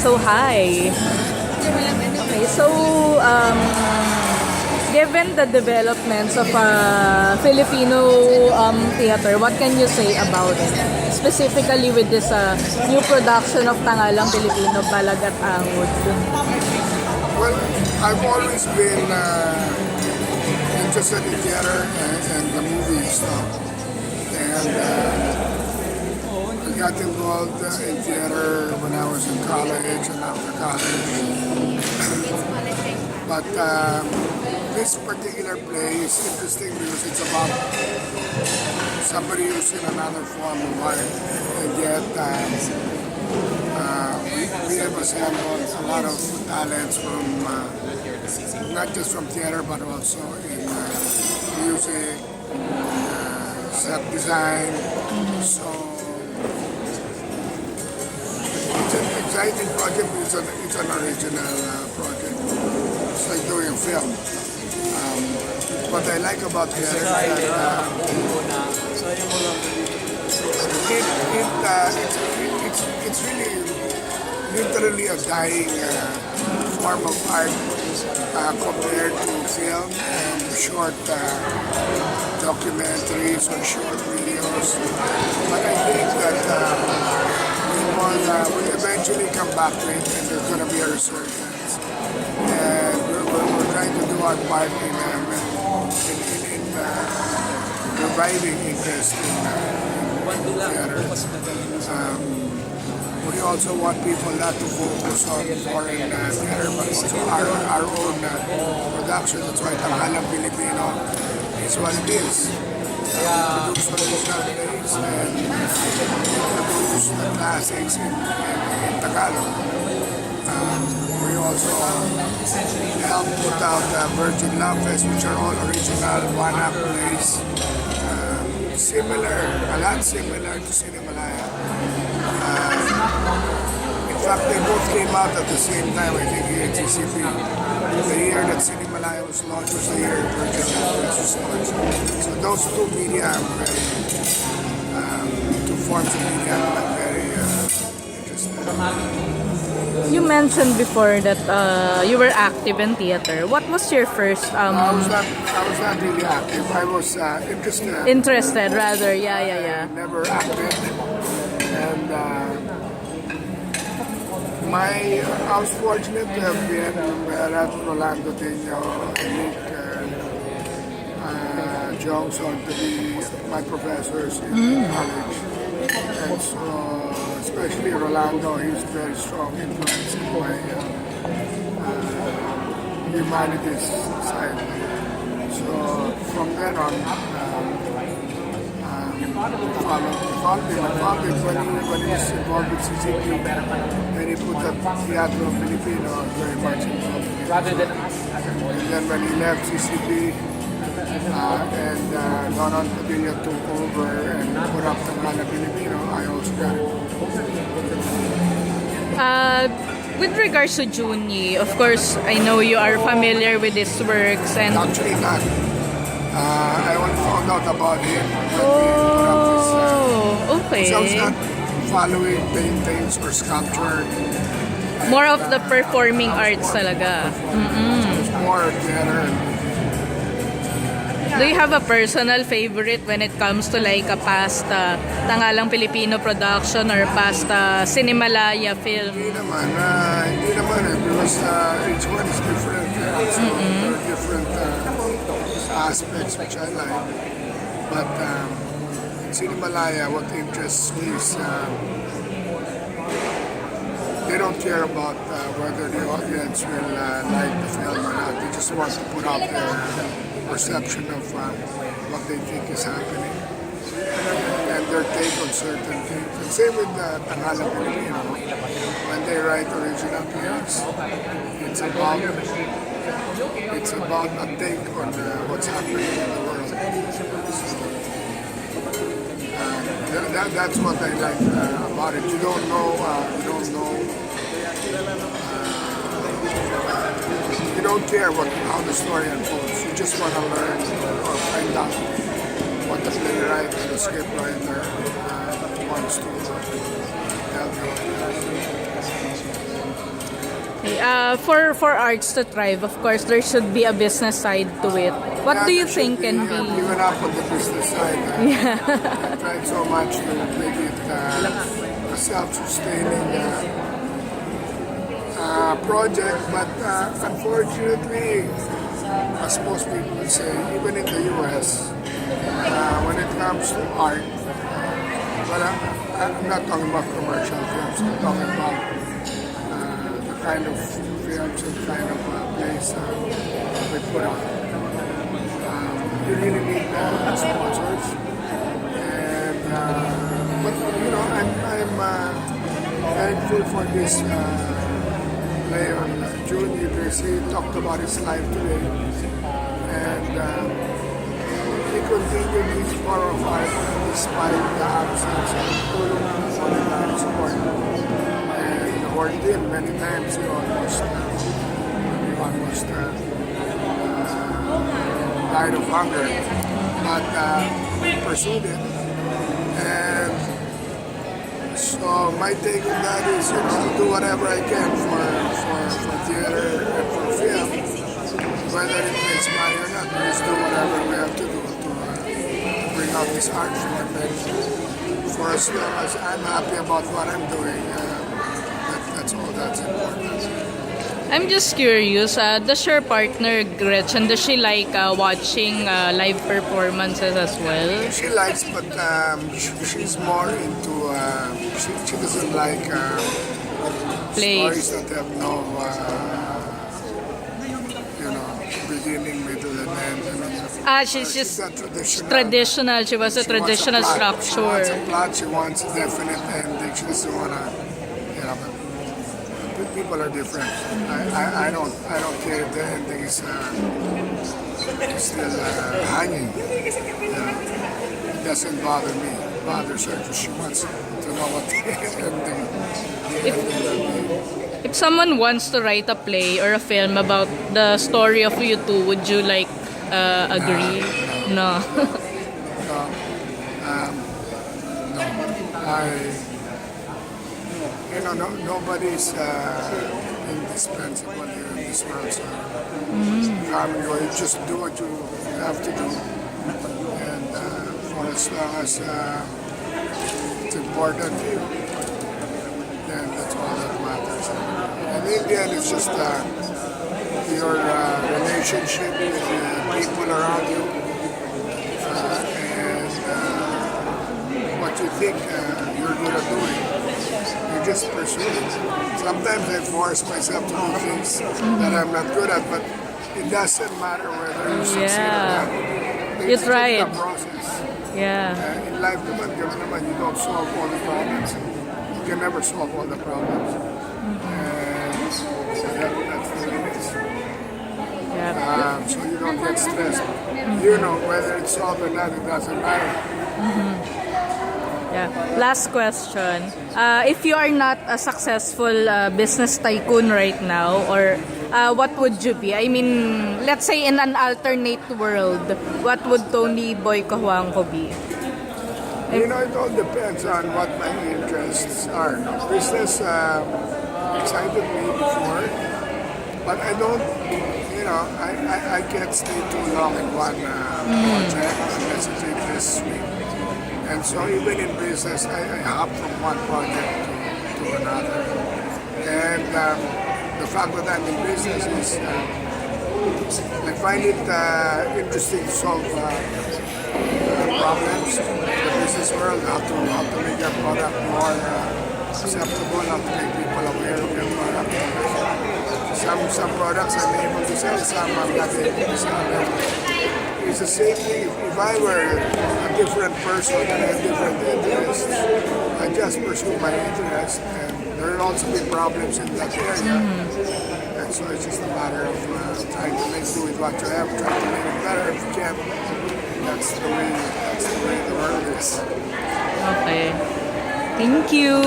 so high. Okay, so given the developments of Filipino theater, what can you say about it? Specifically with this new production of Tangalang Pilipino, Balag at Angod. Well, I've always been interested in theater and the movie stuff. And I got involved in theater when I was in college and after college. But this particular play is interesting because it's about somebody who's in another form of life. And yet we have assembled a lot of talents from not just from theater but also in music, set design. So it's an exciting project. It's an original project. It's like doing a film. What I like about theater is that it's really literally a dying form of art compared to film and short documentaries or short videos. But I think that people will eventually come back to it and there's going to be a resurgence. And we're trying to do our part in reviving interest in theater. We also want people not to focus on foreign theater, but also our own production. That's why Tangalang Pilipino is what it is. Produce traditional plays and produce the classics in Tagalog. We also help put out Virgin Love Fest, which are all original one-act plays. A lot similar to Cinemalaya. In fact, they both came out at the same time, I think, here at TCP. The year that Cinemalaya was launched was the year Virgin Love Fest was launched. So those two media, two forms of media, I'm very interested. You mentioned before that you were active in theater. What was your first? I was not really active. I was interested. Interested, rather. Yeah. Never acted, and I was fortunate to have been Barretto, Rolando Dino, and Nick Johnson to be my professors in college, and so. Especially Rolando, he's a very strong influence in my humanities side. So from then on, followed him when he was involved with CCP, and he put the Teatro Filipino very much involved. And then when he left CCP, and Nonon Padilla took over and put up Tangalang Pilipino, I also got it. With regards to Junyi, of course, I know you are familiar with his works and. Actually not. I only found out about him okay. So I was not following paintings or sculpture. More of the performing arts talaga. So it's more theater. Do you have a personal favorite when it comes to like a past Tangalang Pilipino production or past Cinemalaya film? Hindi naman because each one is different. So there are different aspects which I like. But in Cinemalaya, what interests me is they don't care about whether the audience will like the film or not. They just want to put out their perception of what they think is happening and their take on certain things. And same with Tangalang Pilipino. When they write original plays, it's about a take on what's happening in the world. That's what I like about it. You don't know. You don't care how the story unfolds. You just want to learn or find out what the playwright and the scriptwriter wants to tell you. For arts to thrive, of course, there should be a business side to it. What do you think can be? Given up on the business side. I tried so much to make it a self-sustaining project, but unfortunately, as most people say, even in the U.S., when it comes to art, but I'm not talking about commercial films, I'm talking about the kind of films and kind of plays we put on. You really need sponsors, and but you know, I'm thankful for this play on June. He talked about his life today, and he continued his power of art despite the absence of monetary support. And the word him many times he almost died of hunger, but pursued it. And so my take on that is, you know, do whatever I can for theater and for film, whether it makes money or not. Just do whatever we have to do to bring out this art form. And for as long as I'm happy about what I'm doing, that's all that's important. I'm just curious, does your partner, Gretchen, does she like watching live performances as well? She likes, but she's more into, she doesn't like Plays. stories that have no, you know, beginning, middle, and end. She's just not traditional. traditional. She was a She traditional wants a plot. She wants structure. a plot, she wants a definite ending. She doesn't want to, you know, but people are different. I don't care if the ending is still hanging. It doesn't bother me. It bothers her because she wants to know what the ending will be. If someone wants to write a play or a film about the story of you two, would you like agree? No. You know, nobody's indispensable here in this world. So, you just do what you have to do, and for as long as it's important to you, then that's all that matters. And in the end, it's just your relationship with the people around you, and what you think you're good at doing. You just pursue it. Sometimes I force myself to do things that I'm not good at, but it doesn't matter whether you succeed or not. You tried. The process. Yeah. In life you don't solve all the problems. You can never solve all the problems. And so that's what it is. Yeah. So you don't get stressed. You know, whether it's solved or not, it doesn't matter. Yeah. Last question. If you are not a successful business tycoon right now, or what would you be? I mean, let's say in an alternate world, what would Tony Boy Cojuangco be? You know, it all depends on what my interests are. Business excited me before, but I don't, you know, I can't stay too long in one project unless it takes this week. And so even in business, I hop from one project to another. And the fact that I'm in business is I find it interesting to solve problems in the business world, how to make your product more acceptable, how to make people aware of your product. Some products I'm able to sell, some I'm not able to sell. It's the same thing. If I were a different person and had different interests, I just pursue my interests, and there will also be problems in that area. And so it's just a matter of trying to make do with what you have, trying to make it better if you can. That's the way the world is. Okay. Thank you.